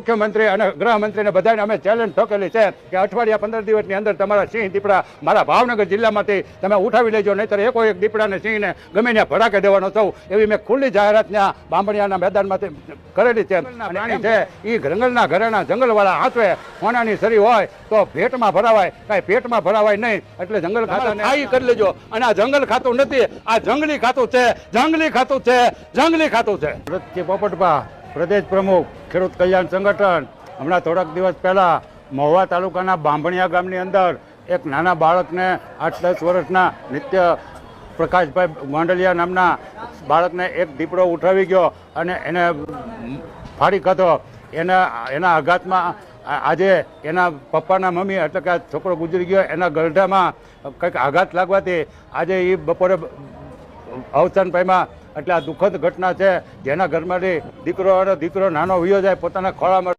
મુખ્યમંત્રી અને ગૃહમંત્રીને બધાને અમે ચેલેન્જ ઠોકેલી છે કે અઠવાડિયા 15 દિવસની અંદર તમારા સિંહ દીપડા મારા ભાવનગર જિલ્લામાંથી તમે ઉઠાવી લેજો, નહીંતર એકો એક દીપડાને સિંહને ગમે ત્યાં ભડાકે દેવાનો થવું, એવી મેં ખુલ્લી જાહેરાત ત્યાં બાંભણિયાના મેદાનમાંથી કરેલી છે. પ્રાણી છે એ જંગલના ઘરેણા જંગલવાળા હાથવે સોનાની સરી હોય તો ભેટમાં ભરાવાય, કાંઈ પેટમાં ભરાવાય નહીં. એટલે જંગલ ખાતાને આ કરી લેજો. અને આ જંગલ ખાતું નથી, આ જંગલી ખાતું છે, જંગલી ખાતું છે, જંગલી ખાતું છે. ભરતજી પોપટભા, પ્રદેશ પ્રમુખ ખેડૂત કલ્યાણ સંગઠન. હમણાં થોડાક દિવસ પહેલાં મહુવા તાલુકાના બાંભણિયા ગામની અંદર એક નાના બાળકને 8-10 વર્ષના નિત્ય પ્રકાશભાઈ માંડલિયા નામના બાળકને એક દીપડો ઉઠાવી ગયો અને એને ફાડી ખાધો. એના આઘાતમાં આજે એના પપ્પાના મમ્મી એટલે કે આ છોકરો ગુજરી ગયો, એના ગરઢામાં કંઈક આઘાત લાગવાથી આજે એ બપોરે અવસાન પામ્યા. એટલે આ દુઃખદ ઘટના છે, જેના ઘરમાંથી દીકરો નાનો વયો જાય પોતાના ખોળામાં.